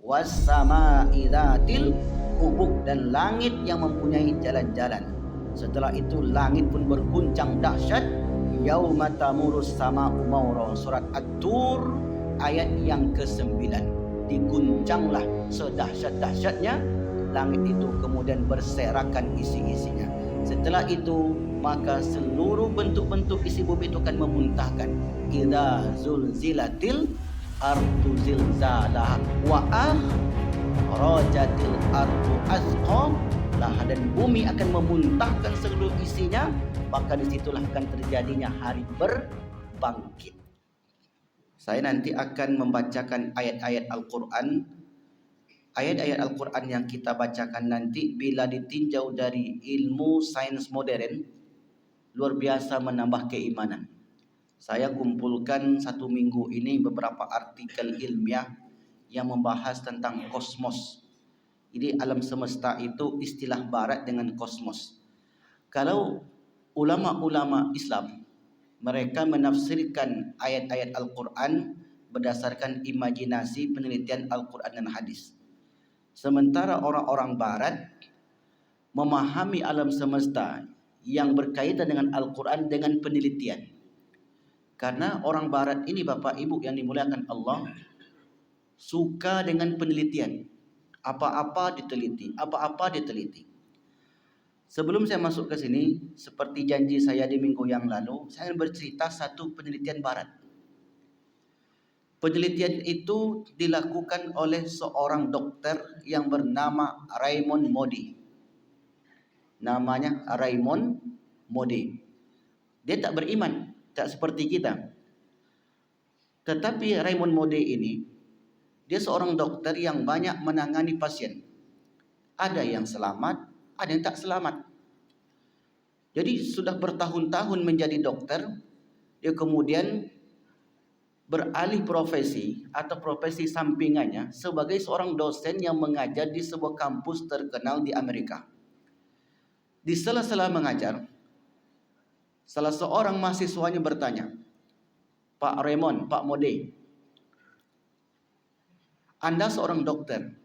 was-sama'i dzatil hubuk, dan langit yang mempunyai jalan-jalan. Setelah itu langit pun berguncang dahsyat. Yauma tamurus sama'u maura, surat At-Tur ayat yang ke-9. Diguncanglah sedahsyat-dahsyatnya langit itu, kemudian berserakan isi-isinya. Setelah itu maka seluruh bentuk-bentuk isi bumi itu akan memuntahkan. Idza zulzilatil ardu zilzalaha wa akhrajatil ardu asqalaha, dan bumi akan memuntahkan seluruh isinya, maka disitulah akan terjadinya hari berbangkit. Saya nanti akan membacakan ayat-ayat Al-Quran. Ayat-ayat Al-Quran yang kita bacakan nanti bila ditinjau dari ilmu sains modern, luar biasa menambah keimanan. Saya kumpulkan 1 minggu ini beberapa artikel ilmiah yang membahas tentang kosmos. Jadi alam semesta itu istilah barat dengan kosmos. Kalau ulama-ulama Islam, mereka menafsirkan ayat-ayat Al-Quran berdasarkan imajinasi, penelitian Al-Quran dan hadis. Sementara orang-orang barat memahami alam semesta yang berkaitan dengan Al-Quran dengan penelitian. Karena orang barat ini, Bapak Ibu yang dimuliakan Allah, suka dengan penelitian. Apa-apa diteliti, apa-apa diteliti. Sebelum saya masuk ke sini, seperti janji saya di minggu yang lalu, saya bercerita satu penelitian barat. Penelitian itu dilakukan oleh seorang dokter yang bernama Raymond Moody. Namanya Raymond Moody. Dia tak beriman, tak seperti kita. Tetapi Raymond Moody ini, dia seorang dokter yang banyak menangani pasien. Ada yang selamat, ada yang tak selamat. Jadi sudah bertahun-tahun menjadi dokter, dia kemudian beralih profesi atau profesi sampingannya sebagai seorang dosen yang mengajar di sebuah kampus terkenal di Amerika. Di sela-sela mengajar, salah seorang mahasiswanya bertanya, "Pak Raymond, Pak Mode, Anda seorang dokter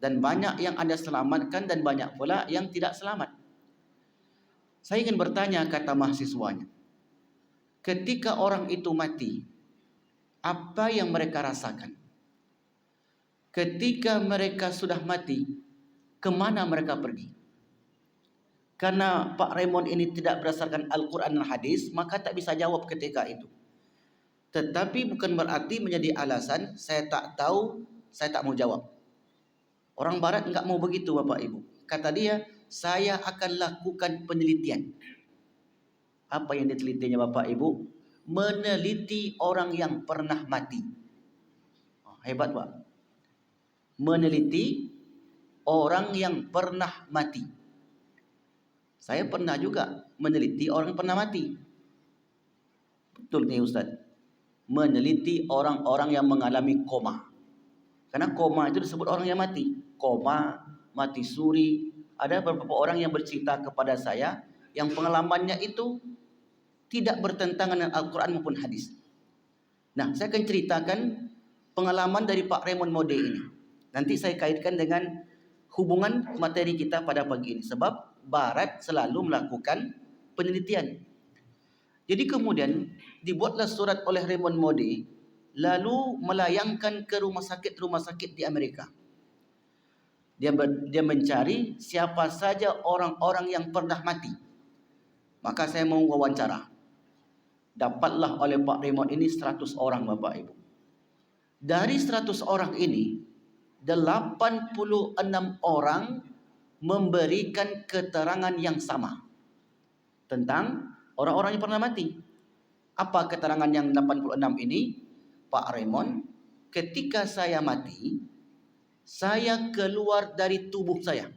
dan banyak yang Anda selamatkan dan banyak pula yang tidak selamat. Saya ingin bertanya," kata mahasiswanya, "ketika orang itu mati, apa yang mereka rasakan? Ketika mereka sudah mati, kemana mereka pergi?" Karena Pak Raymond ini tidak berdasarkan Al-Quran dan hadis, maka tak bisa jawab ketika itu. Tetapi bukan berarti menjadi alasan saya tak tahu, saya tak mau jawab. Orang barat enggak mau begitu, Bapak Ibu. Kata dia, saya akan lakukan penelitian. Apa yang ditelitinya, Bapak Ibu? Meneliti orang yang pernah mati. Hebat, Pak. Meneliti orang yang pernah mati. Saya pernah juga meneliti orang yang pernah mati. Betul nih Ustaz. Meneliti orang-orang yang mengalami koma. Karena koma itu disebut orang yang mati. Koma, mati suri. Ada beberapa orang yang bercerita kepada saya yang pengalamannya itu tidak bertentangan dengan Al-Quran maupun hadis. Nah, saya akan ceritakan pengalaman dari Pak Raymond Moody ini. Nanti saya kaitkan dengan hubungan materi kita pada pagi ini. Sebab Barat selalu melakukan penelitian. Jadi kemudian dibuatlah surat oleh Raymond Moody, lalu melayangkan ke rumah sakit di Amerika. Dia mencari siapa saja orang-orang yang pernah mati. Maka saya mau wawancara. Dapatlah oleh Pak Raymond ini 100 orang, Bapak Ibu. Dari 100 orang ini, 86 orang memberikan keterangan yang sama tentang orang-orang yang pernah mati. Apa keterangan yang 86 ini? Pak Raymond, ketika saya mati, saya keluar dari tubuh saya.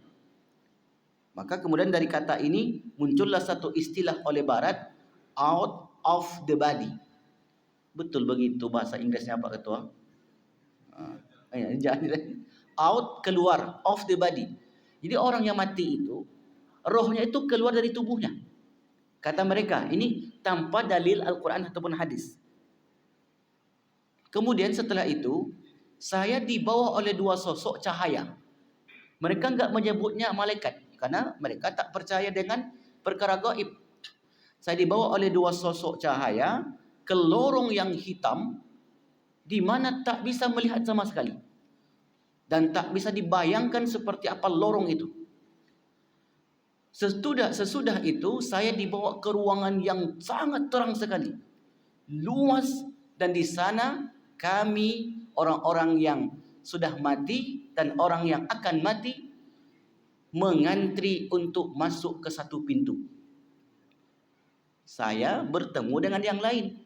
Maka kemudian dari kata ini muncullah satu istilah oleh Barat, out of the body. Betul begitu bahasa Inggrisnya Pak Ketua? Out, keluar, of the body. Jadi orang yang mati itu, rohnya itu keluar dari tubuhnya. Kata mereka, ini tanpa dalil Al-Quran ataupun hadis. Kemudian setelah itu, saya dibawa oleh dua sosok cahaya. Mereka enggak menyebutnya malaikat karena mereka tak percaya dengan perkara gaib. Saya dibawa oleh dua sosok cahaya ke lorong yang hitam di mana tak bisa melihat sama sekali. Dan tak bisa dibayangkan seperti apa lorong itu. Sesudah itu saya dibawa ke ruangan yang sangat terang sekali. Luas, dan di sana kami orang-orang yang sudah mati dan orang yang akan mati mengantri untuk masuk ke satu pintu. Saya bertemu dengan yang lain.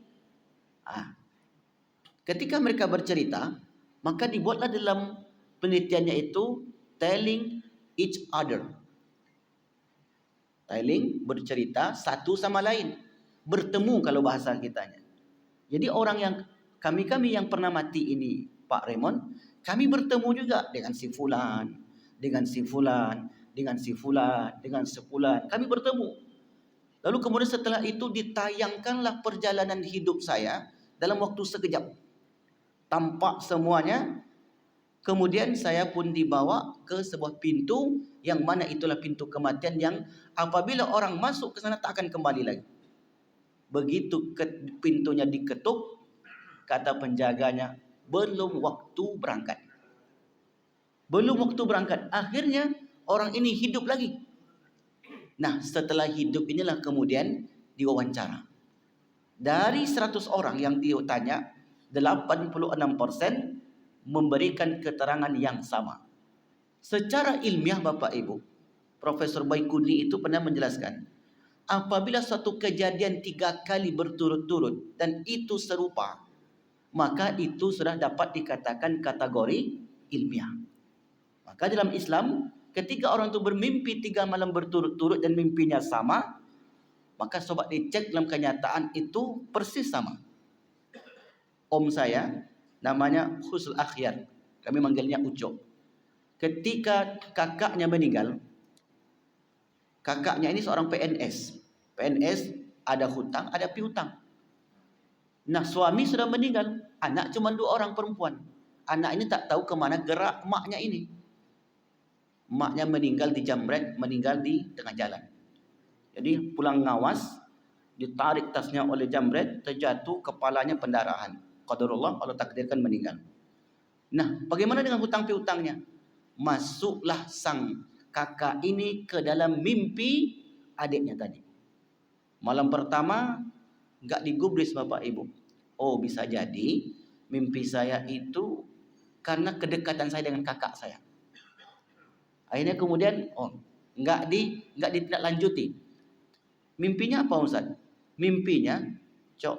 Ketika mereka bercerita, maka dibuatlah dalam penelitiannya itu telling each other. Telling, bercerita satu sama lain. Bertemu kalau bahasa kitanya. Jadi orang yang kami yang pernah mati ini, Pak Raymond, kami bertemu juga dengan si fulan, dengan si fulan, dengan si fulan, dengan sefulan. Kami bertemu. Lalu kemudian setelah itu ditayangkanlah perjalanan hidup saya dalam waktu sekejap. Tampak semuanya. Kemudian saya pun dibawa ke sebuah pintu yang mana itulah pintu kematian yang apabila orang masuk ke sana tak akan kembali lagi. Begitu pintunya diketuk, kata penjaganya, belum waktu berangkat. Belum waktu berangkat. Akhirnya orang ini hidup lagi. Nah, setelah hidup inilah kemudian diwawancara. Dari 100 orang yang ditanya, 86% memberikan keterangan yang sama. Secara ilmiah Bapak Ibu, Profesor Baikuni itu pernah menjelaskan, apabila suatu kejadian 3 kali berturut-turut dan itu serupa, maka itu sudah dapat dikatakan kategori ilmiah. Maka dalam Islam, ketika orang itu bermimpi 3 malam berturut-turut dan mimpinya sama, maka sobat dicek dalam kenyataan itu persis sama. Om saya namanya Husnul Akhyar, kami manggilnya Ucok. Ketika kakaknya meninggal, kakaknya ini seorang PNS. PNS ada hutang, ada piutang. Nah, suami sudah meninggal, anak cuma 2 orang perempuan. Anak ini tak tahu kemana gerak maknya ini. Maknya meninggal di jambret, meninggal di tengah jalan. Jadi pulang ngawas, ditarik tasnya oleh jambret, terjatuh, kepalanya pendarahan. Qadarullah, Allah takdirkan meninggal. Nah, bagaimana dengan hutang piutangnya? Masuklah sang kakak ini ke dalam mimpi adiknya tadi. Malam pertama enggak digubris Bapak Ibu. Oh, bisa jadi mimpi saya itu karena kedekatan saya dengan kakak saya. Akhirnya kemudian enggak ditindaklanjuti. Mimpinya apa Ustaz? Mimpinya, Cok,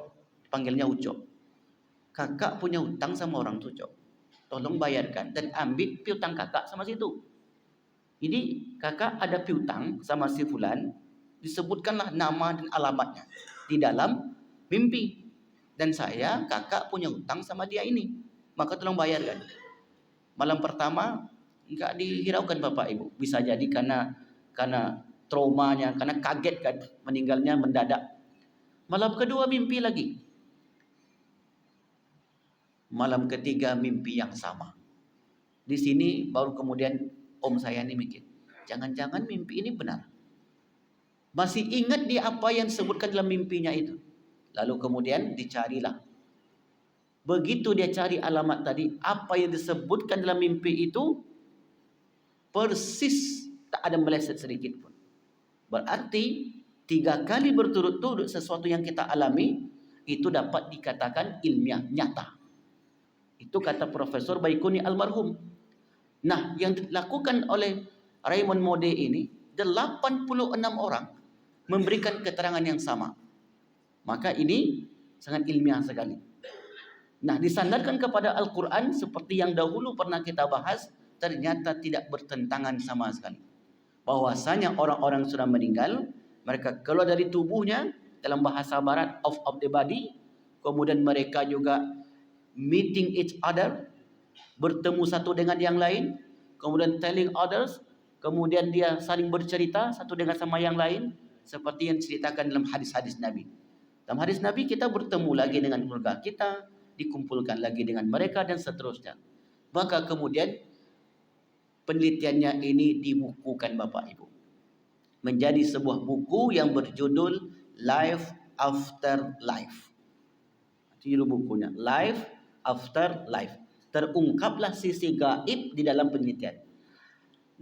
panggilnya Ucok. Kakak punya hutang sama orang tuh, Cok. Tolong bayarkan dan ambil piutang kakak sama situ. Jadi kakak ada piutang sama si fulan, disebutkanlah nama dan alamatnya di dalam mimpi. Dan saya kakak punya hutang sama dia ini, maka tolong bayarkan. Malam pertama enggak dihiraukan Bapak Ibu. Bisa jadi karena traumanya, karena kaget kan, meninggalnya mendadak. Malam kedua mimpi lagi. Malam ketiga mimpi yang sama. Di sini baru kemudian om saya ini mikir, jangan-jangan mimpi ini benar. Masih ingat dia apa yang disebutkan dalam mimpinya itu. Lalu kemudian dicarilah. Begitu dia cari alamat tadi, apa yang disebutkan dalam mimpi itu persis, tak ada meleset sedikit pun. Berarti 3 kali berturut-turut sesuatu yang kita alami itu dapat dikatakan ilmiah nyata. Itu kata Profesor Baikuni almarhum. Nah, yang dilakukan oleh Raymond Moody ini 86 orang memberikan keterangan yang sama. Maka ini sangat ilmiah sekali. Nah, disandarkan kepada Al-Quran seperti yang dahulu pernah kita bahas, ternyata tidak bertentangan sama sekali. Bahwasanya orang-orang sudah meninggal, mereka keluar dari tubuhnya, dalam bahasa barat off of the body, kemudian mereka juga meeting each other, bertemu satu dengan yang lain, kemudian telling others, kemudian dia saling bercerita satu dengan sama yang lain, seperti yang diceritakan dalam hadis-hadis Nabi. Dalam hadis Nabi kita bertemu lagi dengan keluarga kita, dikumpulkan lagi dengan mereka dan seterusnya. Maka kemudian penelitiannya ini dibukukan Bapak Ibu. Menjadi sebuah buku yang berjudul Life After Life. Judul bukunya Life After Life. Terungkaplah sisi gaib di dalam penelitian.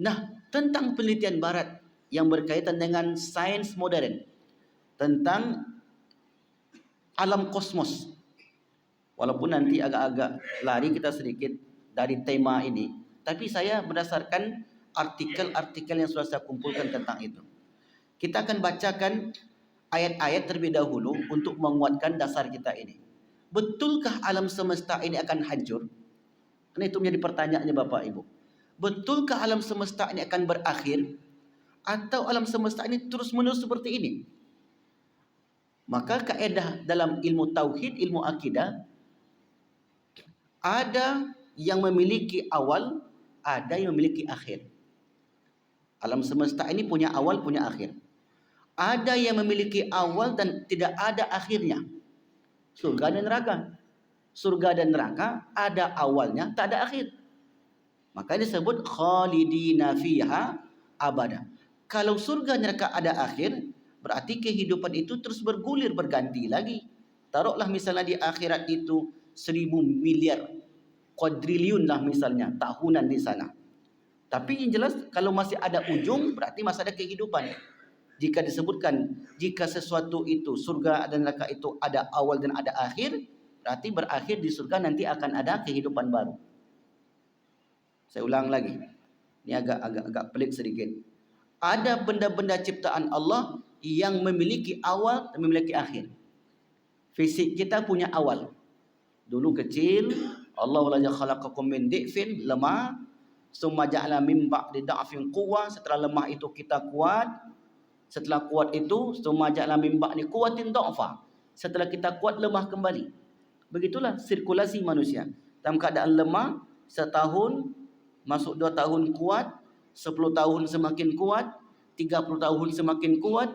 Nah, tentang penelitian barat yang berkaitan dengan sains modern, tentang alam kosmos. Walaupun nanti agak-agak lari kita sedikit dari tema ini, tapi saya berdasarkan artikel-artikel yang sudah saya kumpulkan tentang itu. Kita akan bacakan ayat-ayat terlebih dahulu untuk menguatkan dasar kita ini. Betulkah alam semesta ini akan hancur? Karena itu menjadi pertanyaannya Bapak Ibu. Betulkah alam semesta ini akan berakhir? Atau alam semesta ini terus-menerus seperti ini? Maka kaedah dalam ilmu tauhid, ilmu akidah, ada yang memiliki awal, ada yang memiliki akhir. Alam semesta ini punya awal, punya akhir. Ada yang memiliki awal dan tidak ada akhirnya. Surga dan neraka. Surga dan neraka ada awalnya, tak ada akhir. Maka disebut khalidina fiha abada. Kalau surga neraka ada akhir, berarti kehidupan itu terus bergulir, berganti lagi. Taruhlah misalnya di akhirat itu 1000 miliar, kuadriliun lah misalnya tahunan di sana. Tapi yang jelas kalau masih ada ujung, berarti masih ada kehidupan. Jika disebutkan, jika sesuatu itu, surga dan neraka itu ada awal dan ada akhir, berarti berakhir di surga nanti akan ada kehidupan baru. Saya ulang lagi. Ini agak pelik sedikit. Ada benda-benda ciptaan Allah yang memiliki awal dan memiliki akhir. Fisik kita punya awal. Dulu kecil, Allah la khalaqakum min dhifin, lemah, summa ja'ala min ba'di da'fin quwwah, setelah lemah itu kita kuat. Setelah kuat itu, summa ja'ala min ba'di quwwatin dha'fa. Setelah kita kuat, lemah kembali. Begitulah sirkulasi manusia. Dalam keadaan lemah, setahun, masuk 2 tahun kuat, 10 tahun semakin kuat, 30 tahun semakin kuat,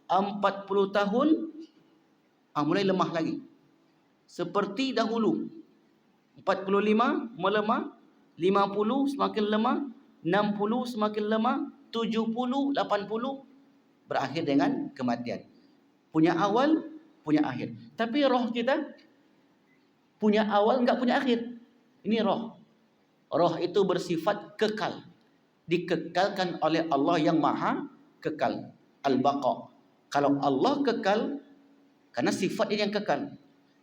40 tahun mulai lemah lagi. Seperti dahulu. 45 melemah, 50 semakin lemah, 60 semakin lemah, 70, 80 berakhir dengan kematian. Punya awal, punya akhir. Tapi roh kita punya awal, enggak punya akhir. Ini roh. Roh itu bersifat kekal. Dikekalkan oleh Allah yang maha kekal. Al-Baqa. Kalau Allah kekal, karena sifat ini yang kekal.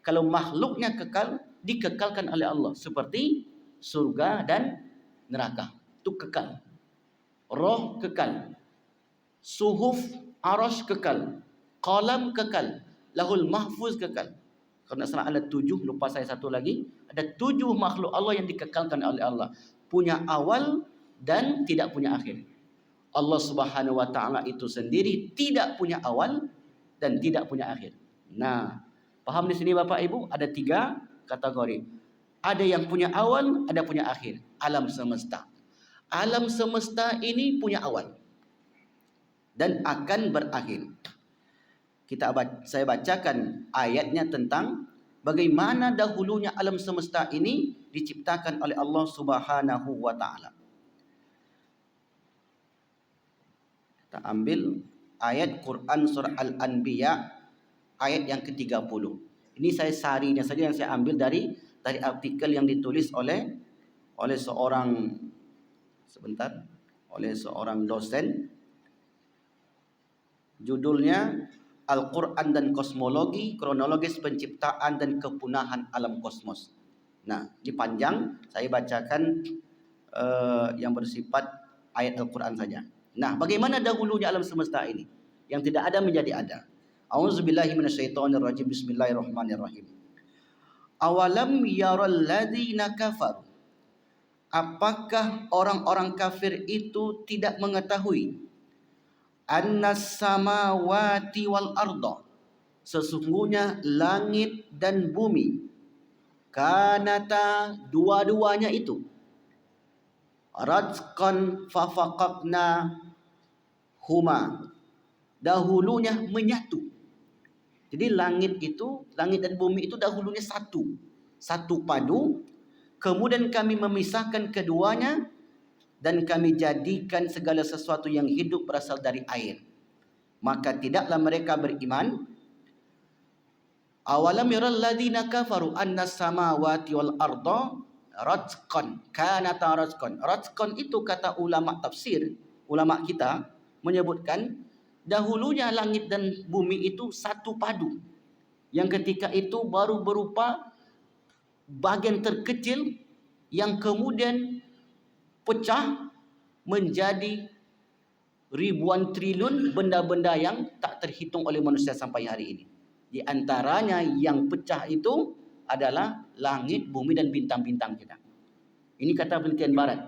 Kalau makhluknya kekal, dikekalkan oleh Allah. Seperti surga dan neraka. Itu kekal. Roh kekal. Suhuf, arash kekal. Qalam kekal. Lahul mahfuz kekal. Kalau nak ada 7, lupa saya satu lagi. Ada 7 makhluk Allah yang dikekalkan oleh Allah. Punya awal dan tidak punya akhir. Allah Subhanahu wa taala itu sendiri tidak punya awal dan tidak punya akhir. Nah, paham di sini Bapak Ibu? Ada 3 kategori. Ada yang punya awal, ada punya akhir. Alam semesta. Alam semesta ini punya awal dan akan berakhir. Saya bacakan ayatnya tentang bagaimana dahulunya alam semesta ini diciptakan oleh Allah Subhanahu wa taala. Kita ambil ayat Quran surah Al-Anbiya ayat yang ke-30. Ini saya sarinya saja yang saya ambil dari artikel yang ditulis oleh seorang dosen. Judulnya Al-Quran dan Kosmologi, Kronologis Penciptaan dan Kepunahan Alam Kosmos. Nah, ini panjang, saya bacakan yang bersifat ayat Al-Quran saja. Nah, bagaimana dahulunya alam semesta ini? Yang tidak ada menjadi ada. A'udzubillahi minasyaitonirrajim. Bismillahirrahmanirrahim. Awalam yaral ladzina kafaru. Apakah orang-orang kafir itu tidak mengetahui annas samawati wal arda, sesungguhnya langit dan bumi, kanata, dua-duanya itu, ratqan fafaqaqna huma, dahulunya menyatu. Jadi langit dan bumi itu dahulunya satu padu, Kemudian kami memisahkan keduanya dan kami jadikan segala sesuatu yang hidup berasal dari air. Maka tidaklah mereka beriman. Awalam yaral ladzina kafaru anna samawati wal arda ratqan kanata ratqan. Ratqan itu kata ulama tafsir, ulama kita menyebutkan dahulunya langit dan bumi itu satu padu. Yang ketika itu baru berupa bagian terkecil yang kemudian pecah menjadi ribuan triliun benda-benda yang tak terhitung oleh manusia sampai hari ini. Di antaranya yang pecah itu adalah langit, bumi dan bintang-bintang kita. Ini kata penelitian barat.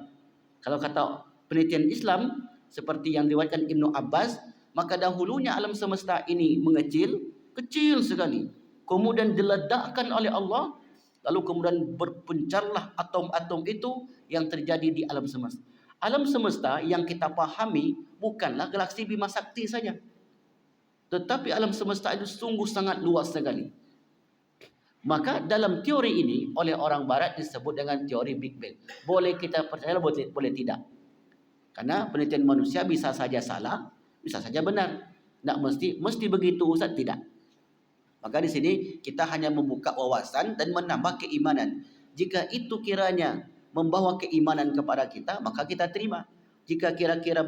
Kalau kata penelitian Islam seperti yang diriwayatkan Ibnu Abbas, maka dahulunya alam semesta ini mengecil, kecil sekali. Kemudian diledakkan oleh Allah, lalu kemudian berpencarlah atom-atom itu yang terjadi di alam semesta. Alam semesta yang kita pahami bukanlah galaksi Bima Sakti saja. Tetapi alam semesta itu sungguh sangat luas sekali. Maka dalam teori ini oleh orang barat disebut dengan teori Big Bang. Boleh kita percaya, boleh tidak. Karena penelitian manusia bisa saja salah, bisa saja benar. Tak mesti begitu, Ustaz, tidak. Maka di sini kita hanya membuka wawasan dan menambah keimanan. Jika itu kiranya membawa keimanan kepada kita, maka kita terima. Jika kira-kira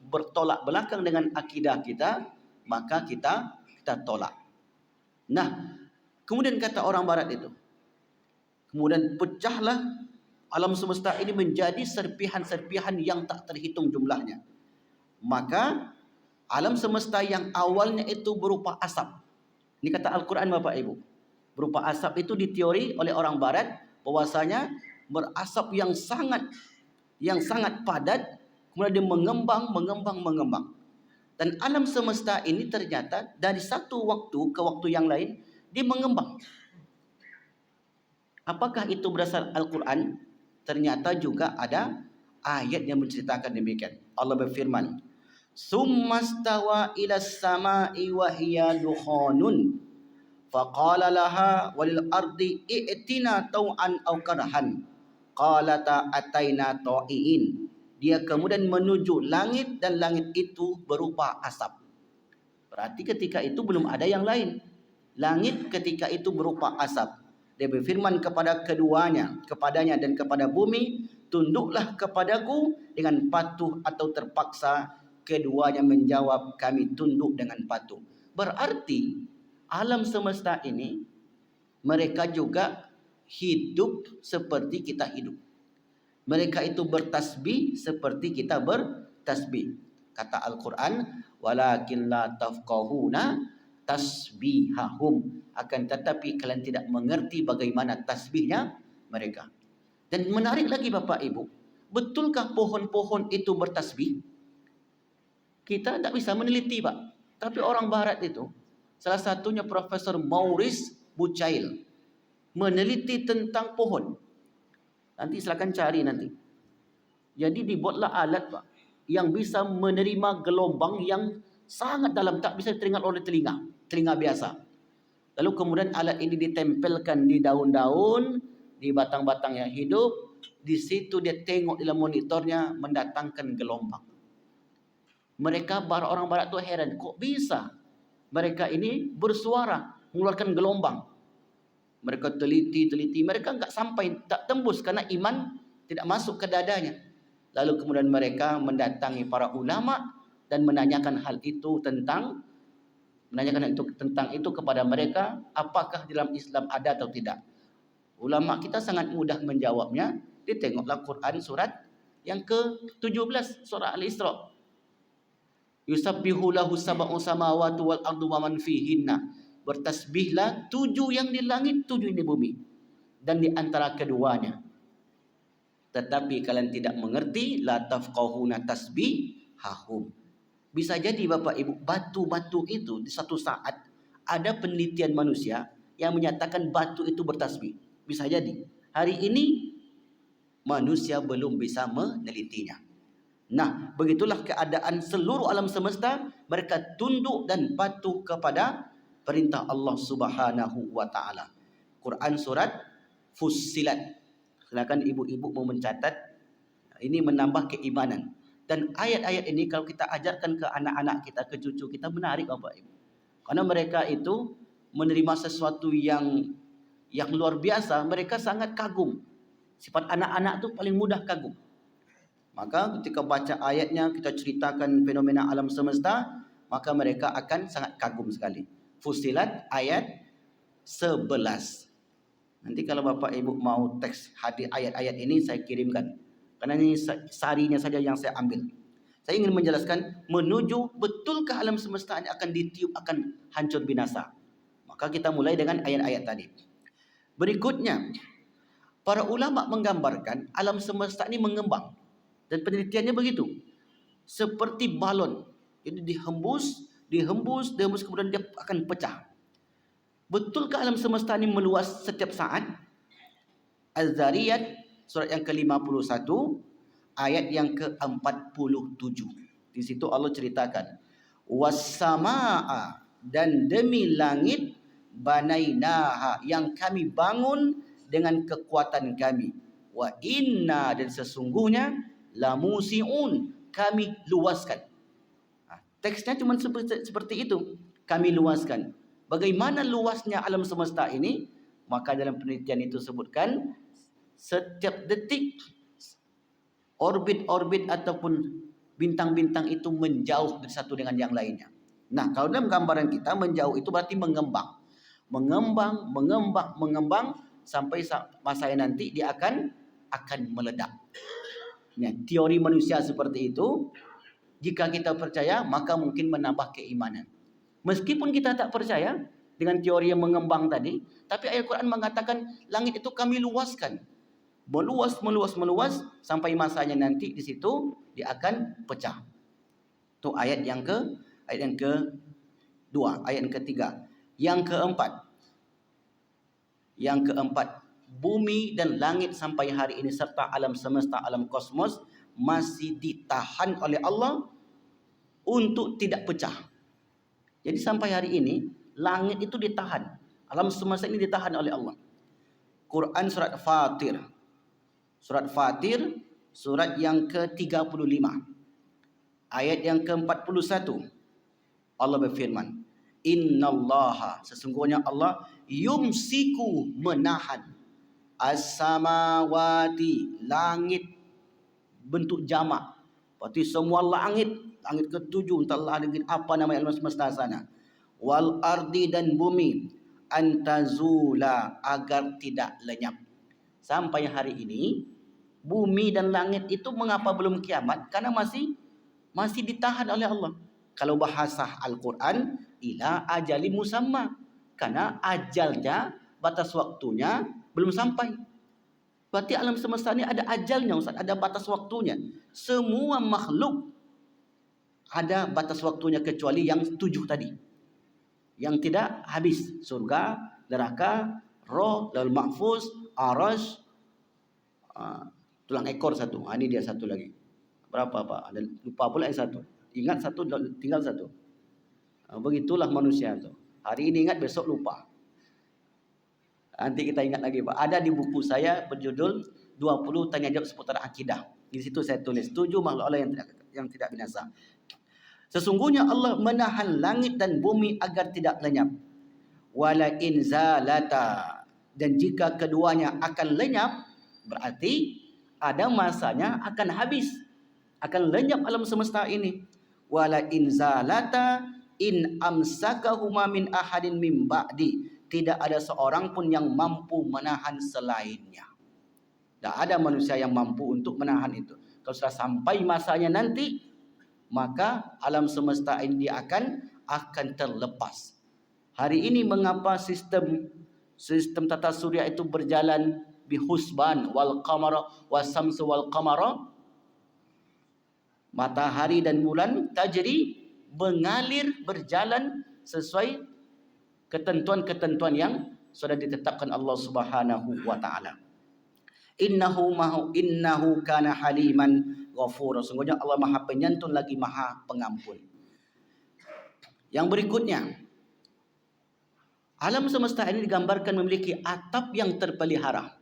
bertolak belakang dengan akidah kita, maka kita tolak. Nah, kemudian kata orang barat itu, kemudian pecahlah alam semesta ini menjadi serpihan-serpihan yang tak terhitung jumlahnya. Maka alam semesta yang awalnya itu berupa asap. Ini kata Al-Quran Bapak Ibu. Berupa asap itu diteori oleh orang barat bahwasanya berasap yang sangat padat, kemudian dia mengembang. Dan alam semesta ini ternyata dari satu waktu ke waktu yang lain dia mengembang. Apakah itu berasal Al-Quran? Ternyata juga ada ayat yang menceritakan demikian. Allah berfirman, "Summastawa ilas sama'i wa hiya dukhanun faqala laha walil ardi i'tina tau'an aw karhan qalata ataina ta'iin." Dia kemudian menuju langit dan langit itu berupa asap. Berarti ketika itu belum ada yang lain. Langit ketika itu berupa asap. Dia berfirman kepadanya dan kepada bumi, "Tunduklah kepadaku," dengan patuh atau terpaksa. Keduanya menjawab, "Kami tunduk dengan patuh." Berarti alam semesta ini mereka juga hidup seperti kita hidup. Mereka itu bertasbih seperti kita bertasbih. Kata Al-Quran, "Walakin la tafqahuna tasbihahum." Akan tetapi kalian tidak mengerti bagaimana tasbihnya mereka. Dan menarik lagi Bapak Ibu, betulkah pohon-pohon itu bertasbih? Kita tidak bisa meneliti, Pak. Tapi orang barat itu, salah satunya Profesor Maurice Bucaille, meneliti tentang pohon. Nanti silakan cari nanti. Jadi dibuatlah alat, Pak, yang bisa menerima gelombang yang sangat dalam, tak bisa teringat oleh telinga biasa. Lalu kemudian alat ini ditempelkan di daun-daun, di batang-batang yang hidup. Di situ dia tengok dalam monitornya mendatangkan gelombang. Mereka orang barat tu heran, kok bisa mereka ini bersuara, mengeluarkan gelombang. Mereka teliti, mereka enggak sampai, tak tembus karena iman tidak masuk ke dadanya. Lalu kemudian mereka mendatangi para ulama dan menanyakan hal itu tentang kepada mereka, apakah dalam Islam ada atau tidak. Ulama kita sangat mudah menjawabnya. Ditengoklah Quran surat yang ke-17, surah Al-Isra. Yusabbihu lahu sab'u samawati wal ardu wa man fihinna. Bertasbihlah 7 yang di langit, 7 yang di bumi, dan di antara keduanya. Tetapi kalian tidak mengerti, la tafqahuna tasbihahum. Bisa jadi Bapak Ibu, batu-batu itu di satu saat ada penelitian manusia yang menyatakan batu itu bertasbih. Bisa jadi. Hari ini manusia belum bisa menelitinya. Nah, begitulah keadaan seluruh alam semesta. Mereka tunduk dan patuh kepada perintah Allah Subhanahu wa taala. Quran surat Fussilat Silakan ibu-ibu mau mencatat. Ini menambah keimanan. Dan ayat-ayat ini kalau kita ajarkan ke anak-anak kita, ke cucu kita, menarik Bapak Ibu. Karena mereka itu menerima sesuatu yang luar biasa, mereka sangat kagum. Sifat anak-anak itu paling mudah kagum. Maka ketika baca ayatnya, kita ceritakan fenomena alam semesta, maka mereka akan sangat kagum sekali. Fussilat ayat 11. Nanti kalau Bapak Ibu mau teks hadis ayat-ayat ini saya kirimkan. Karena ini sarinya saja yang saya ambil. Saya ingin menjelaskan menuju betulkah alam semesta ini akan ditiup, akan hancur binasa. Maka kita mulai dengan ayat-ayat tadi. Berikutnya, para ulama menggambarkan alam semesta ini mengembang. Dan penelitiannya begitu. Seperti balon. Jadi dihembus, kemudian dia akan pecah. Betulkah alam semesta ini meluas setiap saat? Az-Zariyat surat yang ke-51 ayat yang ke-47. Di situ Allah ceritakan, was-samaa, dan demi langit, banainaha, yang kami bangun dengan kekuatan kami, wa inna, dan sesungguhnya, lamusiun, kami luaskan. Teksnya cuma seperti itu, kami luaskan. Bagaimana luasnya alam semesta ini? Maka dalam penelitian itu sebutkan setiap detik orbit-orbit ataupun bintang-bintang itu menjauh satu dengan yang lainnya. Nah, kalau dalam gambaran kita menjauh itu berarti mengembang. Mengembang sampai masanya nanti dia akan meledak. Nah, teori manusia seperti itu, jika kita percaya maka mungkin menambah keimanan. Meskipun kita tak percaya dengan teori yang mengembang tadi, tapi ayat Quran mengatakan langit itu kami luaskan. Meluas sampai masanya nanti di situ dia akan pecah. Itu ayat yang kedua, ayat yang ketiga. Yang keempat, bumi dan langit sampai hari ini serta alam semesta, alam kosmos masih ditahan oleh Allah untuk tidak pecah. Jadi sampai hari ini langit itu ditahan, alam semesta ini ditahan oleh Allah. Quran surat Fatir, surat yang ke-35, ayat yang ke-41. Allah berfirman, innallaha, sesungguhnya Allah, yumsiku, menahan, as-samawati, langit bentuk jamak, berarti semua langit ke-7, entahlah langit apa nama alam semesta sana, wal ardi, dan bumi, antazula, agar tidak lenyap. Sampai hari ini bumi dan langit itu mengapa belum kiamat? Karena masih ditahan oleh Allah. Kalau bahasa Al-Quran, ila ajali musamma, karena ajalnya, batas waktunya belum sampai. Berarti alam semesta ini ada ajalnya, Ustaz, ada batas waktunya. Semua makhluk ada batas waktunya kecuali yang 7 tadi, yang tidak habis: surga, neraka, roh, laul mahfuz, arasy, tulang ekor satu. Ini dia satu lagi. Berapa Pak? Ada, lupa pula yang satu. Ingat satu, tinggal satu. Begitulah manusia itu. Hari ini ingat, besok lupa. Nanti kita ingat lagi Pak. Ada di buku saya berjudul 20 tanya jawab seputar akidah. Di situ saya tulis 7 makhluk Allah yang tidak binasa. Sesungguhnya Allah menahan langit dan bumi agar tidak lenyap. Wala in zalata, dan jika keduanya akan lenyap, berarti ada masanya akan habis, akan lenyap alam semesta ini. Wala in zalata in amsakahuma min ahadin min ba'di, tidak ada seorang pun yang mampu menahan selainnya. Tak ada manusia yang mampu untuk menahan itu. Kalau sudah sampai masanya nanti, maka alam semesta ini akan terlepas. Hari ini mengapa sistem tata surya itu berjalan bihusban wal qamara wasamsu wal qamara, matahari dan bulan tajri, mengalir, berjalan sesuai ketentuan-ketentuan yang sudah ditetapkan Allah Subhanahu wa taala. Innahu kana haliman ghafura, sungguhnya Allah Maha Penyantun lagi Maha Pengampun. Yang berikutnya, alam semesta ini digambarkan memiliki atap yang terpelihara.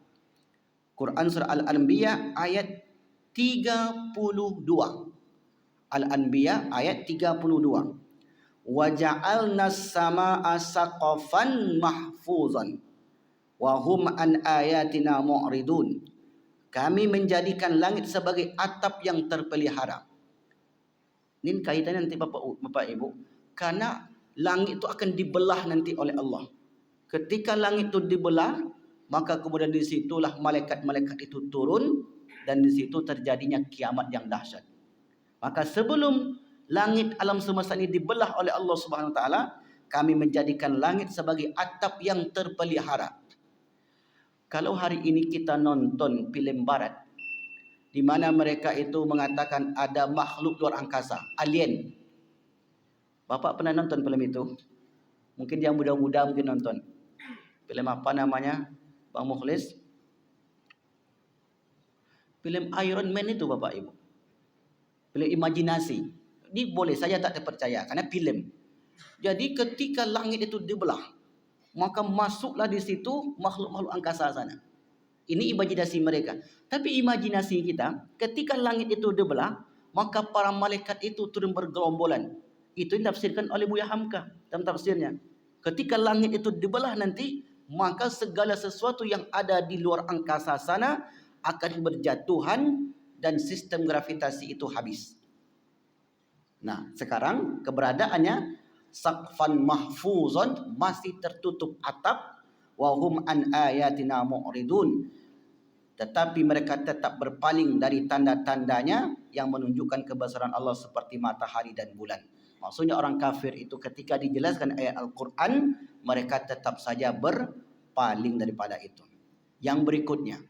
Quran surah Al-Anbiya ayat 32. Al-Anbiya ayat 32. Wa ja'alnas samaa'a saqafan mahfuzan wa hum an ayatina mu'ridun. Kami menjadikan langit sebagai atap yang terpelihara. Ini kaitannya nanti Bapak Ibu, karena langit itu akan dibelah nanti oleh Allah. Ketika langit itu dibelah, maka kemudian di situlah malaikat-malaikat itu turun dan di situ terjadinya kiamat yang dahsyat. Maka sebelum langit alam semesta ini dibelah oleh Allah Subhanahu wa taala, kami menjadikan langit sebagai atap yang terpelihara. Kalau hari ini kita nonton film barat di mana mereka itu mengatakan ada makhluk luar angkasa, alien. Bapak pernah nonton film itu? Mungkin yang muda-muda mungkin nonton. Film apa namanya, Bang Mukhlis? Film Iron Man itu Bapak Ibu. Film imajinasi. Ini boleh saja tak terpercaya karena film. Jadi ketika langit itu dibelah, maka masuklah di situ makhluk-makhluk angkasa sana. Ini imajinasi mereka. Tapi imajinasi kita, ketika langit itu dibelah, maka para malaikat itu turun bergerombolan. Itu ditafsirkan oleh Buya Hamka dalam tafsirnya. Ketika langit itu dibelah nanti, maka segala sesuatu yang ada di luar angkasa sana akan berjatuhan dan sistem gravitasi itu habis. Nah, sekarang keberadaannya saqfan mahfuzan, masih tertutup atap, wa hum an ayatina mu'ridun. Tetapi mereka tetap berpaling dari tanda-tandanya yang menunjukkan kebesaran Allah seperti matahari dan bulan. Maksudnya orang kafir itu ketika dijelaskan ayat Al-Quran, mereka tetap saja berpaling daripada itu. Yang berikutnya,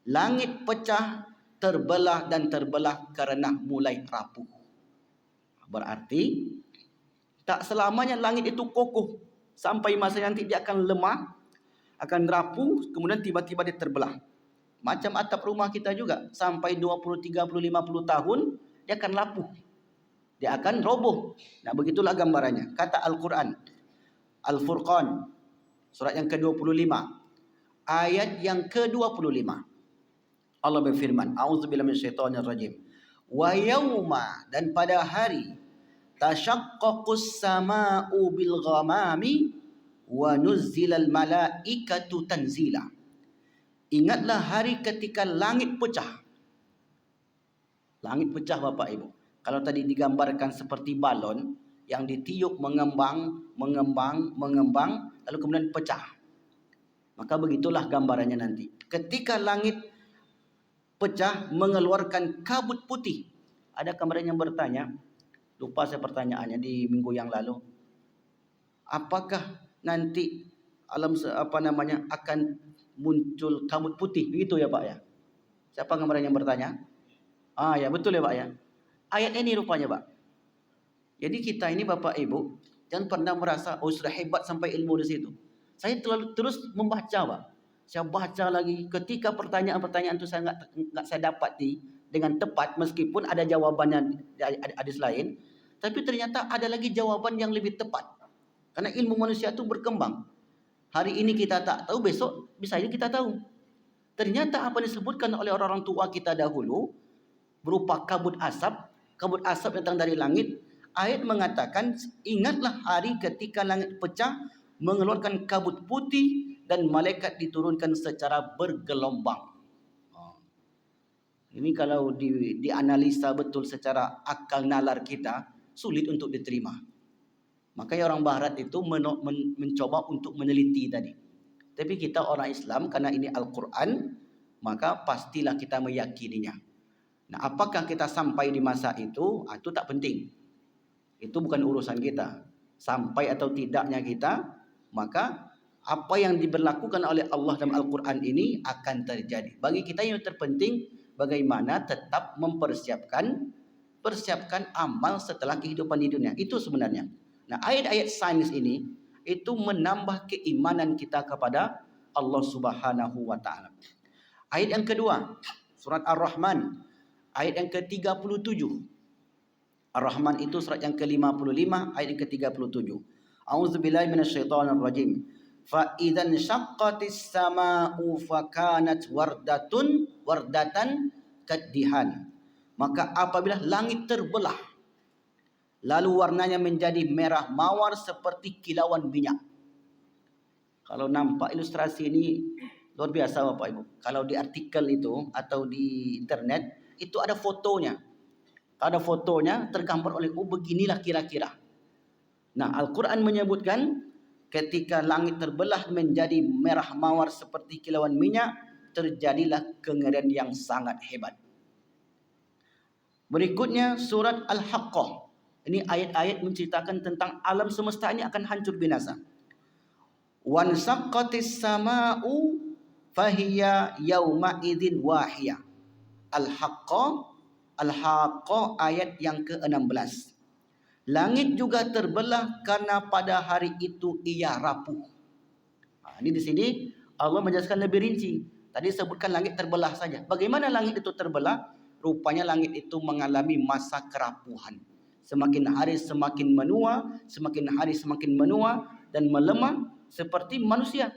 langit pecah, terbelah dan terbelah karena mulai rapuh. Berarti tak selamanya langit itu kokoh. Sampai masa nanti dia akan lemah, akan rapuh, kemudian tiba-tiba dia terbelah. Macam atap rumah kita juga, sampai 20, 30, 50 tahun dia akan rapuh, dia akan roboh. Nah, begitulah gambarannya. Kata Al-Quran, Al-Furqan, surat yang ke-25, ayat yang ke-25. Allah berfirman, A'udzubillahi minasyaitonirrajim. Wa yauma, dan pada hari, tashaqqaqus samaa'u bil ghamami wa nuzzilal malaikatu tanzila. Ingatlah hari ketika langit pecah. Langit pecah Bapak Ibu. Kalau tadi digambarkan seperti balon yang ditiup mengembang, lalu kemudian pecah. Maka begitulah gambarannya nanti. Ketika langit pecah mengeluarkan kabut putih. Ada kemarin yang bertanya, lupa saya pertanyaannya di minggu yang lalu. Apakah nanti akan muncul kabut putih? Begitu ya Pak ya? Siapa kemarin yang bertanya? Ya betul ya Pak ya. Ayat ini rupanya Pak. Jadi kita ini Bapak Ibu jangan pernah merasa sudah hebat sampai ilmu di situ. Saya terus membaca Pak. Saya baca lagi, ketika pertanyaan-pertanyaan itu saya nggak saya dapati dengan tepat, meskipun ada jawabannya di hadis lain, tapi ternyata ada lagi jawaban yang lebih tepat. Karena ilmu manusia itu berkembang. Hari ini kita tak tahu, besok bisa jadi kita tahu. Ternyata apa disebutkan oleh orang-orang tua kita dahulu berupa kabut asap datang dari langit. Ayat mengatakan, ingatlah hari ketika langit pecah, mengeluarkan kabut putih dan malaikat diturunkan secara bergelombang. Ini kalau dianalisa betul secara akal nalar kita, sulit untuk diterima. Makanya orang barat itu mencoba untuk meneliti tadi. Tapi kita orang Islam, karena ini Al-Quran, maka pastilah kita meyakininya. Nah, apakah kita sampai di masa itu tak penting. Itu bukan urusan kita. Sampai atau tidaknya kita, maka apa yang diberlakukan oleh Allah dalam Al-Quran ini akan terjadi. Bagi kita yang terpenting, bagaimana tetap mempersiapkan amal setelah kehidupan di dunia. Itu sebenarnya. Nah, ayat-ayat sains ini itu menambah keimanan kita kepada Allah Subhanahu wa taala. Ayat yang kedua, surat Ar-Rahman, ayat yang ke-37. Ar-Rahman itu surat yang ke-55, ayat yang ke-37. A'udzubillahi minasyaitonirrajim. fa idzan syaqqatis sama'u fakanat wardatan kaddihan. Maka apabila langit terbelah, lalu warnanya menjadi merah mawar seperti kilauan minyak. Kalau nampak ilustrasi ini luar biasa Bapak Ibu. Kalau di artikel itu atau di internet itu ada fotonya. Ada fotonya tergambar oleh beginilah kira-kira. Nah, Al-Quran menyebutkan ketika langit terbelah menjadi merah mawar seperti kilauan minyak, terjadilah kengerian yang sangat hebat. Berikutnya surat Al-Haqqah. Ini ayat-ayat menceritakan tentang alam semesta ini akan hancur binasa. Wan saqqatis sama'u fahiya yauma idzin wahiyah. Al-Haqqah ayat yang ke-16. Langit juga terbelah karena pada hari itu ia rapuh. Ini di sini Allah menjelaskan lebih rinci. Tadi sebutkan langit terbelah saja. Bagaimana langit itu terbelah? Rupanya langit itu mengalami masa kerapuhan. Semakin hari semakin menua, semakin hari semakin menua dan melemah seperti manusia.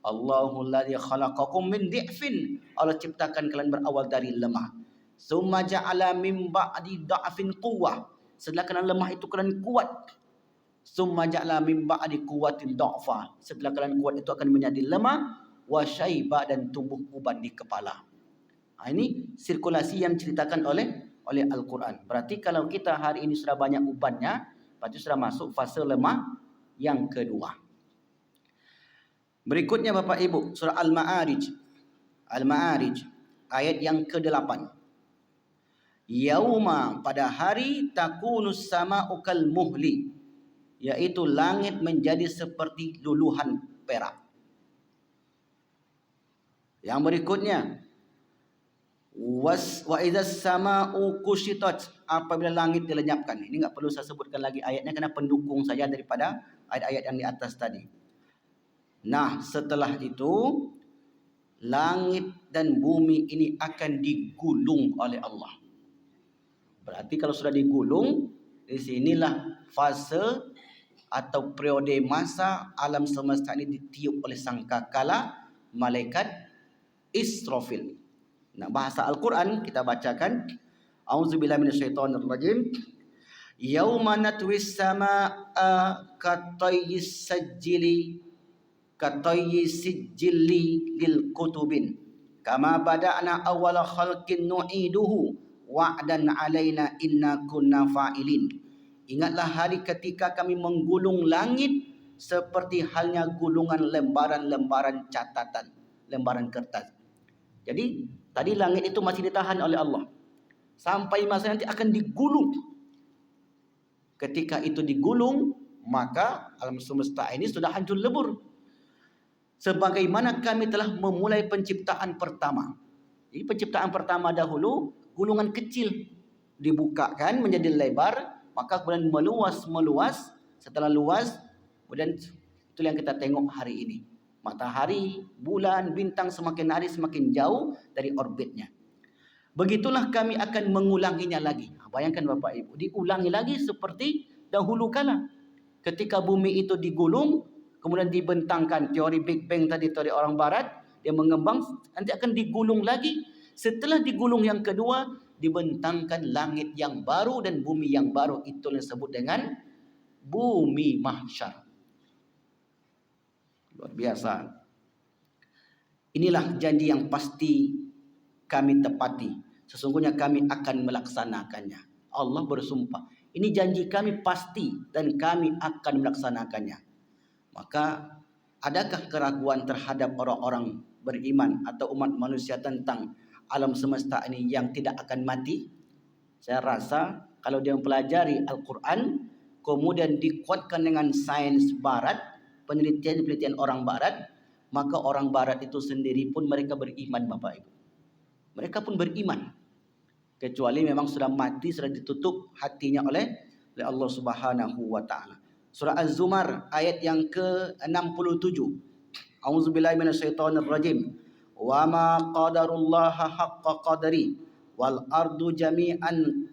Allahul ladzi khalaqakum min di'fin. Allah ciptakan kalian berawal dari lemah. Summa ja'ala min ba'di da'fin quwwah. Setelah kalian lemah itu kalian kuat. Summa ja'ala min ba'di quwwatin da'fa. Setelah kalian kuat itu akan menjadi lemah wa syaiba dan tumbuh uban di kepala. Ini sirkulasi yang diceritakan oleh Al-Quran. Berarti kalau kita hari ini sudah banyak ubannya, berarti sudah masuk fase lemah yang kedua. Berikutnya Bapak Ibu, surah Al-Ma'arij. Al-Ma'arij ayat yang ke-8. Yauma, pada hari takunus sama'u kal muhli, yaitu langit menjadi seperti luluhan perak. Yang berikutnya wa idzas sama'u kushitat, apabila langit dilenyapkan. Ini enggak perlu saya sebutkan lagi ayatnya karena pendukung saja daripada ayat-ayat yang di atas tadi. Nah, setelah itu langit dan bumi ini akan digulung oleh Allah. Berarti kalau sudah digulung, di sinilah fase atau periode masa alam semesta ini ditiup oleh sangkakala malaikat Israfil. Nah, bahasa Al-Quran kita bacakan. A'udzubillahi minasyaitonirrajim. Yauma natwis samaa'a katayyis sijili lil kutubin kama bada'na awwala khalqin nu'iduhu wa'dan 'alaina inna kunna fa'ilin. Ingatlah hari ketika kami menggulung langit seperti halnya gulungan lembaran-lembaran catatan, lembaran kertas. Jadi tadi langit itu masih ditahan oleh Allah. Sampai masa nanti akan digulung. Ketika itu digulung, maka alam semesta ini sudah hancur lebur. Sebagaimana kami telah memulai penciptaan pertama. Jadi penciptaan pertama dahulu, gulungan kecil dibukakan menjadi lebar, maka kemudian meluas. Setelah luas, kemudian itu yang kita tengok hari ini. Matahari, bulan, bintang semakin hari semakin jauh dari orbitnya. Begitulah kami akan mengulanginya lagi. Bayangkan Bapak Ibu, diulangi lagi seperti dahulu kala. Ketika bumi itu digulung, kemudian dibentangkan teori Big Bang tadi, teori orang barat, dia mengembang, nanti akan digulung lagi. Setelah digulung yang kedua, dibentangkan langit yang baru dan bumi yang baru. Itu yang disebut dengan bumi mahsyar. Luar biasa. Inilah janji yang pasti kami tepati. Sesungguhnya kami akan melaksanakannya. Allah bersumpah. Ini janji kami pasti dan kami akan melaksanakannya. Maka adakah keraguan terhadap orang-orang beriman atau umat manusia tentang alam semesta ini yang tidak akan mati? Saya rasa kalau dia mempelajari Al-Quran, kemudian dikuatkan dengan sains barat, penelitian-penelitian orang barat, maka orang barat itu sendiri pun mereka beriman Bapak Ibu. Mereka pun beriman. Kecuali memang sudah mati, sudah ditutup hatinya oleh Allah Subhanahu wa taala. Surah Az-Zumar ayat yang ke-67. A'udzubillahi minasyaitonirrajim. Wa ma qadarullaha haqqa qadri wal ardu jami'an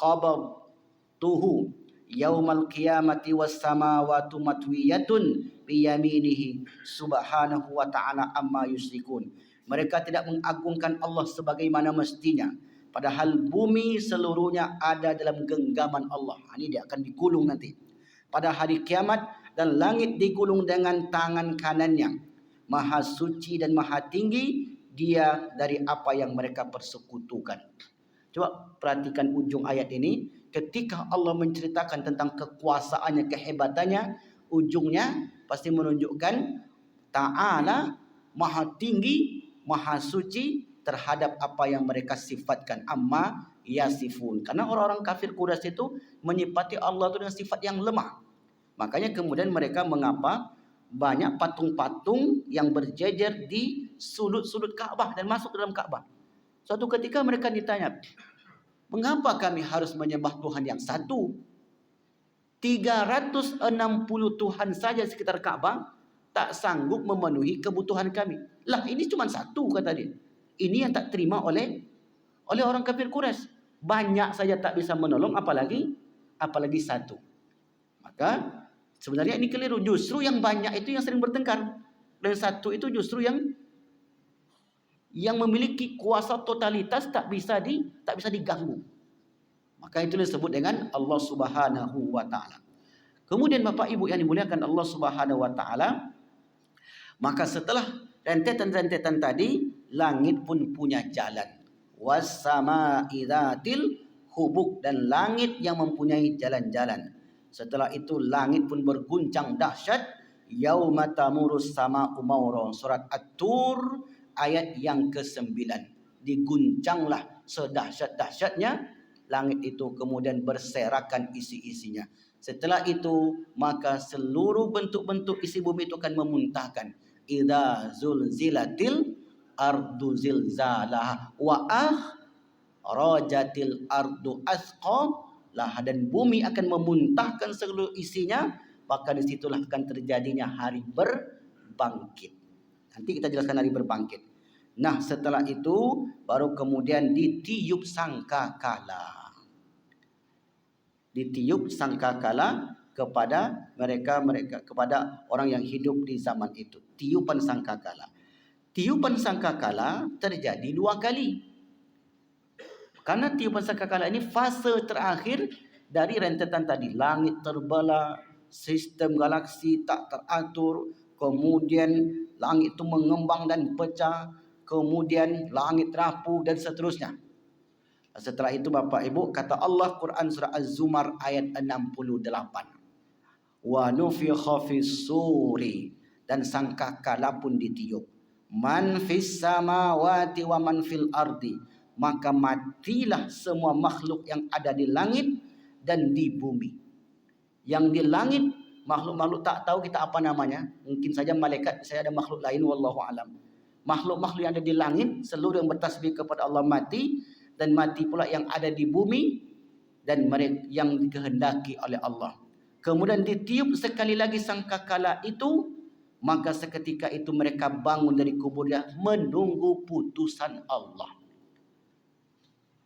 qabatuhu yaumal qiyamati was samawati matwiyatun biyaminihi subhanahu wa ta'ala amma yusyrikun. Mereka tidak mengagungkan Allah sebagaimana mestinya, padahal bumi seluruhnya ada dalam genggaman Allah. Ini dia akan digulung nanti pada hari kiamat, dan langit digulung dengan tangan kanannya. Maha suci dan maha tinggi Dia dari apa yang mereka persekutukan. Coba perhatikan ujung ayat ini. Ketika Allah menceritakan tentang kekuasaannya, kehebatannya, ujungnya pasti menunjukkan Ta'ala maha tinggi, maha suci terhadap apa yang mereka sifatkan. Amma yasifun. Karena orang-orang kafir Quraisy itu menyifati Allah itu dengan sifat yang lemah. Makanya kemudian mereka mengapa banyak patung-patung yang berjejer di sudut-sudut Ka'bah dan masuk dalam Ka'bah. Suatu ketika mereka ditanya, mengapa kami harus menyembah Tuhan yang satu? 360 Tuhan saja sekitar Ka'bah tak sanggup memenuhi kebutuhan kami. Lah ini cuma satu, kata dia. Ini yang tak terima oleh orang kafir Quraisy. Banyak saja tak bisa menolong, apalagi satu. Maka sebenarnya ini keliru. Justru yang banyak itu yang sering bertengkar, dan satu itu justru yang memiliki kuasa totalitas tak bisa diganggu. Maka itu disebut dengan Allah Subhanahu wa taala. Kemudian Bapak Ibu yang dimuliakan Allah Subhanahu wa taala, maka setelah rentetan-rentetan tadi, langit pun punya jalan. Was-samaa'i dzatil hubuk, dan langit yang mempunyai jalan-jalan. Setelah itu langit pun berguncang dahsyat. Yauma tamurus sama'u maura, surat At-Tur ayat yang ke-9. Diguncanglah sedahsyat-dahsyatnya langit itu, kemudian berserakan isi-isinya. Setelah itu maka seluruh bentuk-bentuk isi bumi itu akan memuntahkan. Idza zulzilatil ardu zilzalaha wa rajatil ardu asqa, dan bumi akan memuntahkan seluruh isinya, maka disitulah akan terjadinya hari berbangkit. Nanti kita jelaskan hari berbangkit. Nah setelah itu baru kemudian ditiup sangkakala. Ditiup sangkakala kepada mereka kepada orang yang hidup di zaman itu. Tiupan sangkakala. Tiupan sangkakala terjadi 2 kali. Karena tiupan sangkakala ini fase terakhir dari rentetan tadi. Langit terbelah, sistem galaksi tak teratur, kemudian langit itu mengembang dan pecah, kemudian langit rapuh dan seterusnya. Setelah itu Bapak Ibu, kata Allah Quran surah Az-Zumar ayat 68. Wa nufikha fis suri, dan sangkakala pun ditiup. Man fis samawati wa man fil ardi, maka matilah semua makhluk yang ada di langit dan di bumi. Yang di langit, makhluk-makhluk tak tahu kita apa namanya. Mungkin saja malaikat, saya ada makhluk lain, wallahu alam. Makhluk-makhluk yang ada di langit, seluruh yang bertasbih kepada Allah mati, dan mati pula yang ada di bumi dan mereka yang dikehendaki oleh Allah. Kemudian ditiup sekali lagi sangkakala itu, maka seketika itu mereka bangun dari kuburnya menunggu putusan Allah.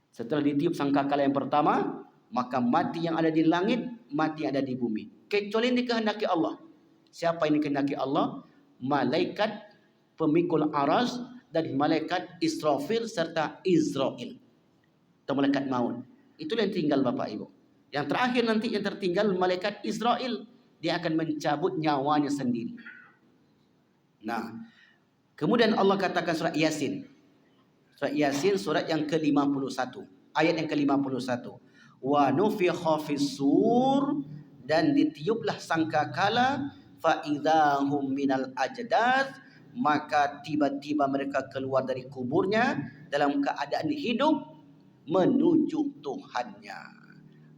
Setelah ditiup sangkakala yang pertama, maka mati yang ada di langit, mati yang ada di bumi. Kecuali yang dikehendaki Allah. Siapa yang dikehendaki Allah? Malaikat pemikul aras dan malaikat Israfil serta Israel. Atau malaikat maut. Itulah yang tinggal Bapak Ibu. Yang terakhir nanti yang tertinggal malaikat Israel. Dia akan mencabut nyawanya sendiri. Nah, kemudian Allah katakan surat Yasin. Surat Yasin surat yang ke-51, ayat yang ke-51. Wa nufikha fis-sur, dan ditiuplah sangkakala, fa idzahum minal ajdath, maka tiba-tiba mereka keluar dari kuburnya dalam keadaan hidup menuju Tuhannya.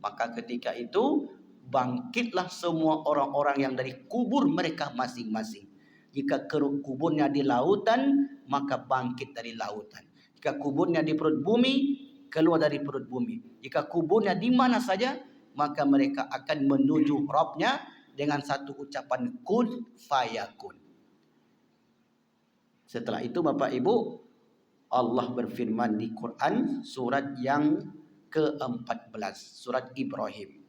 Maka ketika itu bangkitlah semua orang-orang yang dari kubur mereka masing-masing. Jika kuburnya di lautan, maka bangkit dari lautan. Jika kuburnya di perut bumi, keluar dari perut bumi. Jika kuburnya di mana saja, maka mereka akan menuju Rabbnya dengan satu ucapan kun fayakun. Setelah itu Bapak Ibu, Allah berfirman di Quran surat yang ke-14, surat Ibrahim.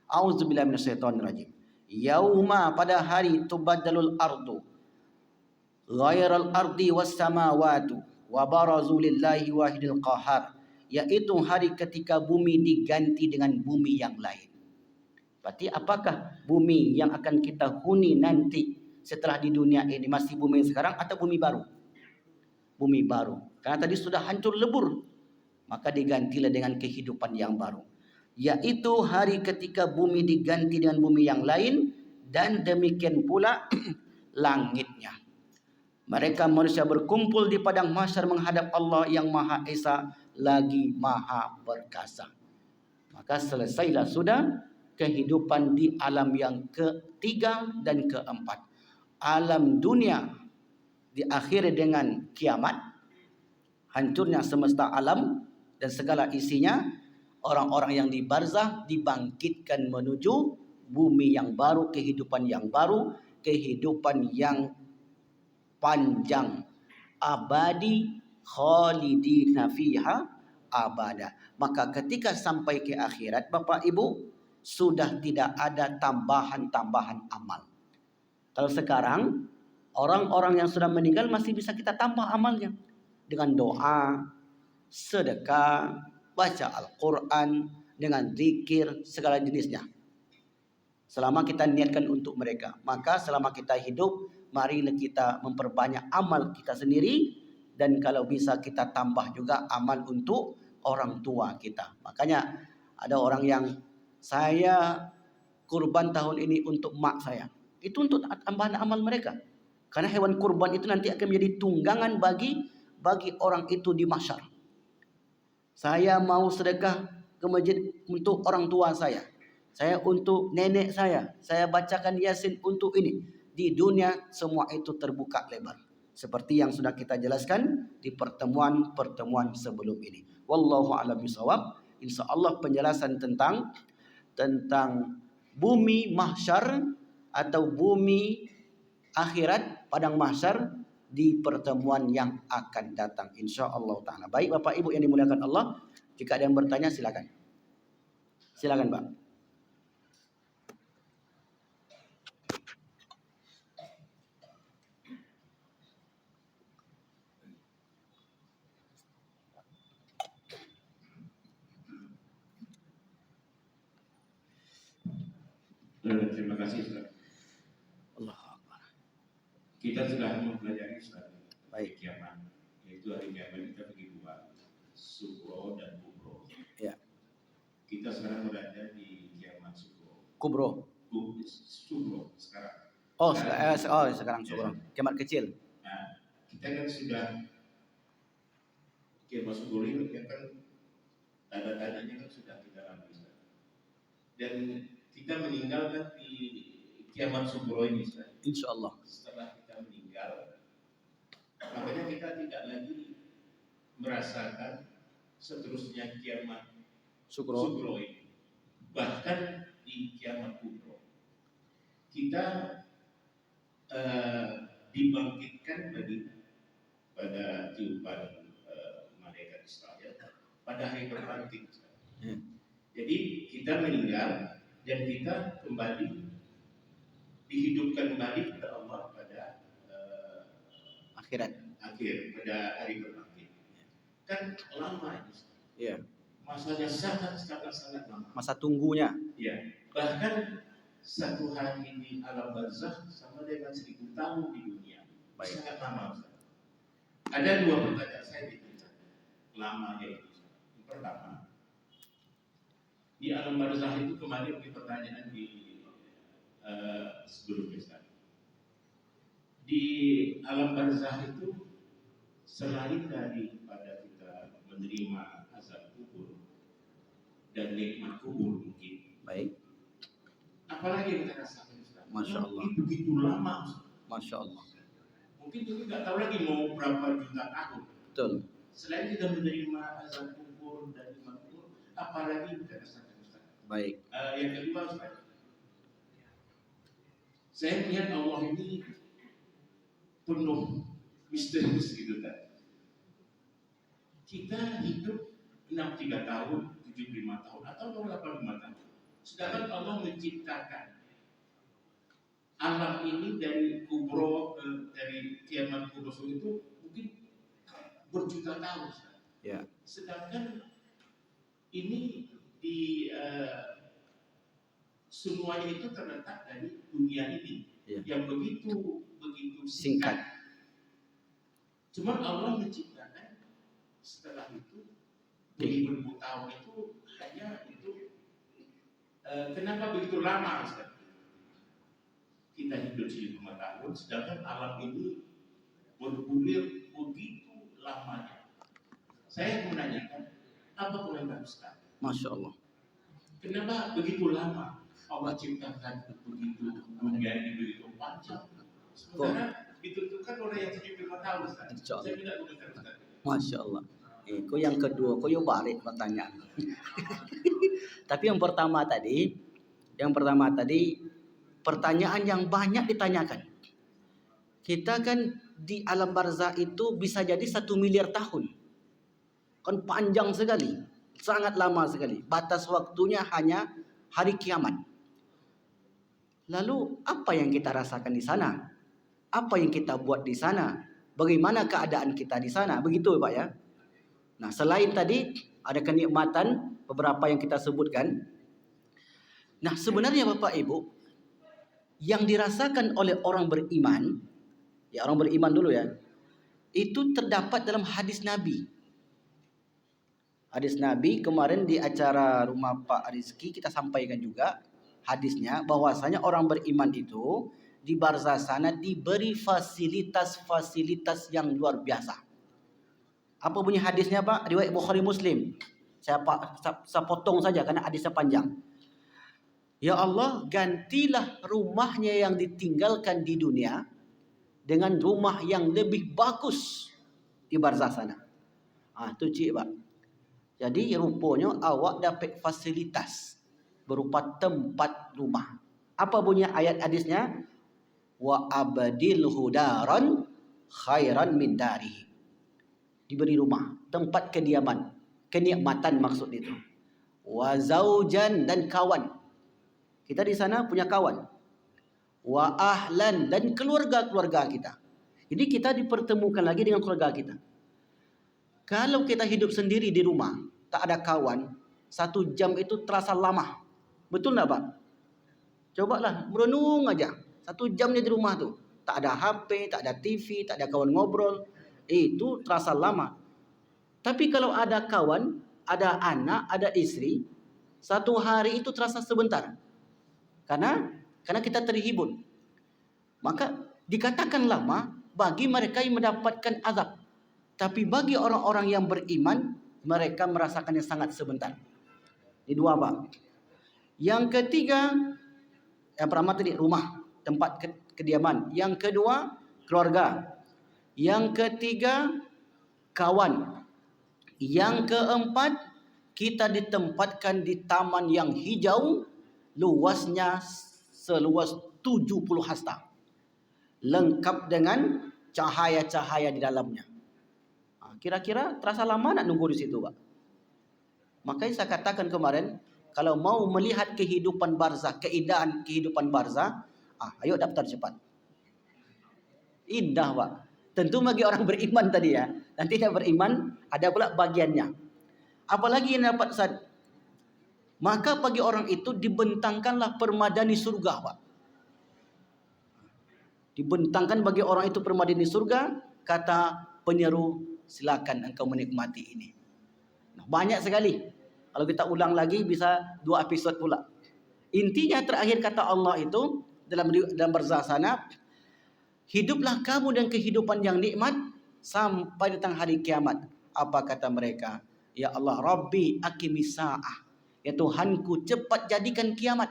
A'udzubillahi minasyaitonirrajim. Yauma, pada hari tubaddalul ardu ghairal ardi was samawati wa barazu lillahi wahidil qahar, yaitu hari ketika bumi diganti dengan bumi yang lain. Berarti apakah bumi yang akan kita huni nanti setelah di dunia ini masih bumi sekarang atau bumi baru? Bumi baru. Karena tadi sudah hancur lebur, maka digantilah dengan kehidupan yang baru. Yaitu hari ketika bumi diganti dengan bumi yang lain, dan demikian pula langitnya. Mereka manusia berkumpul di padang mahsyar menghadap Allah yang Maha Esa lagi Maha Perkasa. Maka selesailah sudah kehidupan di alam yang ketiga dan keempat. Alam dunia diakhiri dengan kiamat, hancurnya semesta alam dan segala isinya. Orang-orang yang di barzah dibangkitkan menuju bumi yang baru, kehidupan yang baru, kehidupan yang panjang, abadi, khalidina fiha abada. Maka ketika sampai ke akhirat, Bapak Ibu, sudah tidak ada tambahan-tambahan amal. Kalau sekarang orang-orang yang sudah meninggal masih bisa kita tambah amalnya dengan doa, sedekah, baca Al-Quran, dengan zikir, segala jenisnya. Selama kita niatkan untuk mereka, maka selama kita hidup, mari kita memperbanyak amal kita sendiri, dan kalau bisa kita tambah juga amal untuk orang tua kita. Makanya ada orang yang, saya kurban tahun ini untuk mak saya. Itu untuk tambahan amal mereka. Karena hewan kurban itu nanti akan menjadi tunggangan bagi orang itu di mahsyar. Saya mau sedekah ke masjid untuk orang tua saya. Saya untuk nenek saya bacakan Yasin untuk ini. Di dunia semua itu terbuka lebar. Seperti yang sudah kita jelaskan di pertemuan-pertemuan sebelum ini. Wallahu a'lam bishawab. Insyaallah penjelasan tentang bumi mahsyar atau bumi akhirat, padang mahsyar, di pertemuan yang akan datang insyaallah taala. Baik Bapak Ibu yang dimuliakan Allah, jika ada yang bertanya silakan. Silakan, Pak. Terima kasih, Ustaz. Allahu Akbar. Kita sudah mempelajari Ustaz, baik, kiamat. Yaitu hari kiamat kita bagi dua, sugro dan kubro. Ya. Kita sekarang berada di kiamat sugro. Kubro. Sugro sekarang. Sekarang sugro. Kiamat kecil. Nah, kita kan sudah kiamat sugro ini kan tanda-tandanya kan sudah kita lalui, Ustaz. Dan kita meninggalkan di kiamat sugro ini, Ustaz. Insyaallah. Setelah kita meninggal, makanya kita tidak lagi merasakan seterusnya kiamat sugro ini. Bahkan di kiamat kubro kita dibangkitkan lagi pada tiupan malaikat Israel pada hari berbangkit. Jadi kita meninggal dan kita kembali dihidupkan kembali kepada Allah pada akhir pada hari berbangkit. Kan lama ini. Iya. Masanya sangat lama. Masa tunggunya. Iya. Bahkan satu hari di alam barzakh sama dengan 1000 tahun di dunia. Baik. Sangat lama. Ada dua pertanyaan saya di kita. Lamanya itu. Yang pertama, di alam barzakh itu kemarin di pertanyaan di sebelumnya. Di alam barzakh itu selain daripada kita menerima azab kubur dan nikmat kubur mungkin. Baik. Apalagi yang kita rasakan, Ustaz? Masya Allah. Begitu lama, Ustaz. Masya Allah. Mungkin kita nggak tahu lagi mau berapa juta tahun. Betul. Selain kita menerima azab kubur dan nikmat kubur, apalagi yang kita rasakan, Ustaz? Baik. Yang kedua, Ustaz, saya melihat Allah ini penuh misterius gitu kan. Kita hidup 63 tahun, 75 tahun atau 85 tahun. Sedangkan Allah menciptakan alam ini dari kubro, dari kiamat kubro itu mungkin berjuta tahun. Ya. Sedangkan ini di semuanya itu terletak dari dunia ini yang begitu singkat. Cuma Allah menciptakan setelah itu beribu tahun itu hanya itu. Kenapa begitu lama? Kita hidup 1.000 tahun, sedangkan alam ini bergulir begitu lamanya. Saya menanyakan, apa komentar Ustaz? Masya Allah. Kenapa begitu lama Allah ciptakan begitu dunia ini begitu panjang? Sementara ditentukan oleh yang 75 tahun Ustaz. Saya tidak komentar Ustaz. Masya Allah. Kau yang kedua, kau yang balik pertanyaan. Tapi yang pertama tadi, pertanyaan yang banyak ditanyakan. Kita kan di alam barzah itu bisa jadi 1 miliar tahun. Kan panjang sekali, sangat lama sekali. Batas waktunya hanya hari kiamat. Lalu apa yang kita rasakan di sana? Apa yang kita buat di sana? Bagaimana keadaan kita di sana? Begitu Pak ya. Nah, selain tadi ada kenikmatan beberapa yang kita sebutkan. Nah, sebenarnya Bapak Ibu, yang dirasakan oleh orang beriman, ya orang beriman dulu ya, itu terdapat dalam hadis Nabi. Hadis Nabi kemarin di acara rumah Pak Rizki kita sampaikan juga hadisnya, bahwasanya orang beriman itu di barzah sana diberi fasilitas-fasilitas yang luar biasa. Apa bunyi hadisnya Pak? Riwayat Bukhari Muslim. Saya potong saja karena hadisnya panjang. Ya Allah, gantilah rumahnya yang ditinggalkan di dunia dengan rumah yang lebih bagus di barzah sana. Itu cik Pak. Jadi rupanya awak dapat fasilitas berupa tempat rumah. Apa bunyi ayat hadisnya? Wa abdilhu daran khairan min dari. Diberi rumah, tempat kediaman, kenikmatan maksud itu. Wa zaujan, dan kawan. Kita di sana punya kawan. Wa ahlan, dan keluarga-keluarga kita. Jadi kita dipertemukan lagi dengan keluarga kita. Kalau kita hidup sendiri di rumah, tak ada kawan, 1 jam itu terasa lama. Betul tak Pak? Cobalah merenung aja. 1 jamnya di rumah tuh. Tak ada HP, tak ada TV, tak ada kawan ngobrol. Itu terasa lama. Tapi kalau ada kawan, ada anak, ada istri, 1 hari itu terasa sebentar. Karena kita terhibur. Maka dikatakan lama bagi mereka yang mendapatkan azab. Tapi bagi orang-orang yang beriman, mereka merasakannya sangat sebentar. Ini 2 Pak. Yang ketiga, yang pertama tadi rumah, tempat kediaman. Yang kedua, keluarga. Yang ketiga, kawan. Yang keempat, kita ditempatkan di taman yang hijau, luasnya seluas 70 hasta. Lengkap dengan cahaya-cahaya di dalamnya. Kira-kira terasa lama nak nunggu di situ, Pak? Makanya saya katakan kemarin, kalau mau melihat kehidupan barzah, keindahan kehidupan barzah, ayo daftar cepat. Indah, Pak. Tentu bagi orang beriman tadi ya. Nanti tidak beriman, ada pula bagiannya. Apalagi yang dapat Ustaz? Maka bagi orang itu dibentangkanlah permadani surga, Pak. Dibentangkan bagi orang itu permadani surga, kata penyeru, silakan engkau menikmati ini. Nah, banyak sekali. Kalau kita ulang lagi bisa 2 episode pula. Intinya terakhir kata Allah itu dalam barzah sana, hiduplah kamu dengan kehidupan yang nikmat sampai datang hari kiamat. Apa kata mereka? Ya Allah, Rabbi aqimis sa'ah. Ya Tuhanku, cepat jadikan kiamat.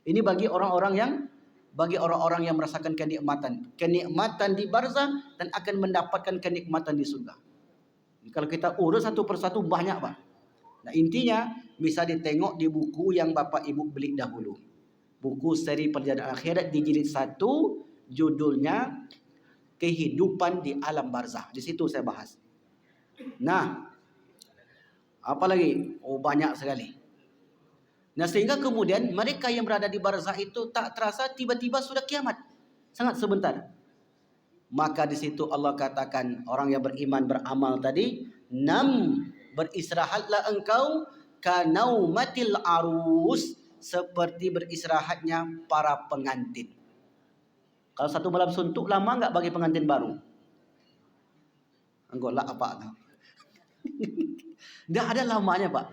Ini bagi orang-orang yang merasakan kenikmatan di barzah dan akan mendapatkan kenikmatan di surga. Kalau kita urus satu persatu banyak, Pak. Nah, intinya bisa ditengok di buku yang Bapak Ibu beli dahulu. Buku seri Perjalanan Akhirat di jilid 1, judulnya Kehidupan di Alam Barzah. Di situ saya bahas. Nah, apa lagi? Banyak sekali. Nah, sehingga kemudian mereka yang berada di barzakh itu tak terasa tiba-tiba sudah kiamat. Sangat sebentar. Maka di situ Allah katakan orang yang beriman beramal tadi, nam, beristirahatlah engkau kanaumatil arus, seperti beristirahatnya para pengantin. Kalau satu malam suntuk lama enggak bagi pengantin baru? Anggotlah apa tu? Enggak ada lamanya, Pak.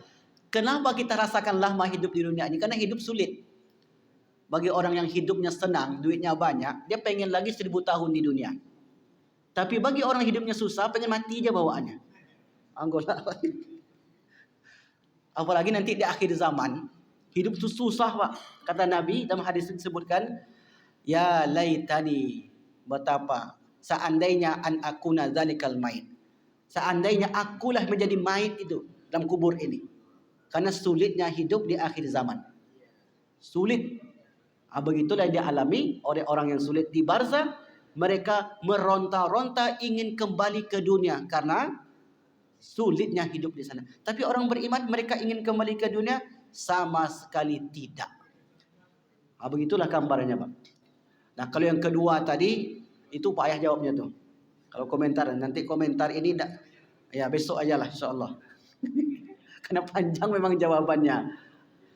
Kenapa kita rasakan lama hidup di dunia ini? Karena hidup sulit. Bagi orang yang hidupnya senang, duitnya banyak, dia pengen lagi 1000 tahun di dunia. Tapi bagi orang hidupnya susah, pengen mati aja bawaannya. Anggotlah. Apalagi nanti di akhir zaman, hidup itu susah, Pak. Kata Nabi dalam hadis disebutkan, ya laitani, betapa seandainya an akuna zalikal mait. Seandainya akulah menjadi mayit itu dalam kubur ini. Karena sulitnya hidup di akhir zaman. Sulit. Begitulah yang dialami oleh orang yang sulit di barzakh. Mereka meronta-ronta ingin kembali ke dunia karena sulitnya hidup di sana. Tapi orang beriman, mereka ingin kembali ke dunia? Sama sekali tidak. Begitulah gambarnya, Pak. Nah, kalau yang kedua tadi, itu payah jawabnya tuh. Kalau komentar, nanti komentar ini ya besok ajalah insyaAllah. Karena panjang memang jawabannya.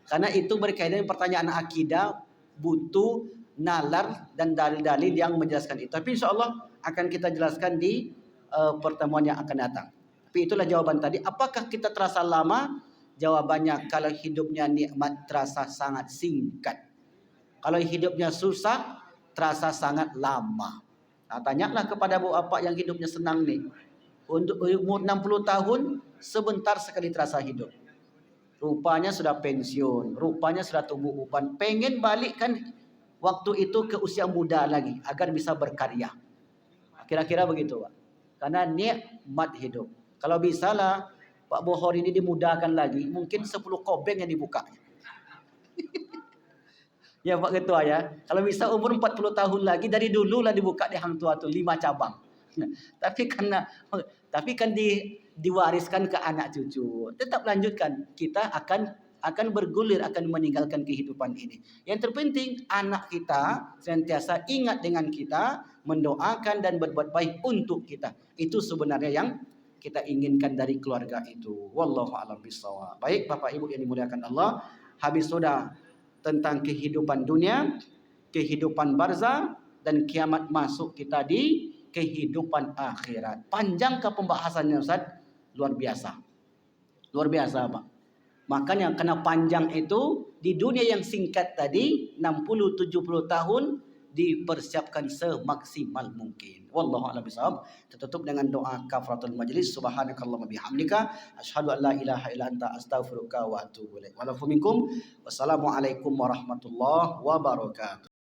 Karena itu berkaitan dengan pertanyaan akidah, butuh nalar dan dalil-dalil yang menjelaskan itu. Tapi insyaAllah akan kita jelaskan di pertemuan yang akan datang. Tapi itulah jawaban tadi. Apakah kita terasa lama? Jawabannya, kalau hidupnya nikmat terasa sangat singkat. Kalau hidupnya susah terasa sangat lama. Nah, tanyalah kepada bapak yang hidupnya senang nih. Untuk umur 60 tahun sebentar sekali terasa hidup. Rupanya sudah pensiun, rupanya sudah tumbuh uban. Pengen balik kan waktu itu ke usia muda lagi agar bisa berkarya. Kira-kira begitu, Pak. Karena nikmat hidup. Kalau bisalah Pak Bohor ini dimudahkan lagi, mungkin 10 kobeng yang dibuka. Ya Pak Ketua ya. Kalau bisa umur 40 tahun lagi, dari dulu lah dibuka di Hang Tua tuh 5 cabang. Nah, tapi kan diwariskan ke anak cucu. Tetap lanjutkan. Kita akan bergulir, akan meninggalkan kehidupan ini. Yang terpenting anak kita senantiasa ingat dengan kita, mendoakan dan berbuat baik untuk kita. Itu sebenarnya yang kita inginkan dari keluarga itu. Wallahu a'lam bishawab. Baik Bapak Ibu yang dimuliakan Allah, habis sudah tentang kehidupan dunia, kehidupan barzakh, dan kiamat masuk kita di kehidupan akhirat. Panjangkah pembahasannya Ustaz? Luar biasa. Luar biasa Pak. Makanya karena panjang itu, di dunia yang singkat tadi 60-70 tahun dipersiapkan semaksimal mungkin. Wallahu a'lam bishawab. Tertutup dengan doa kafaratul majlis. Subhanakallahumma bihamdika asyhadu an la ilaha illa anta astaghfiruka wa atubu ilaik. Wa lakum minkum. Wassalamualaikum warahmatullahi wabarakatuh.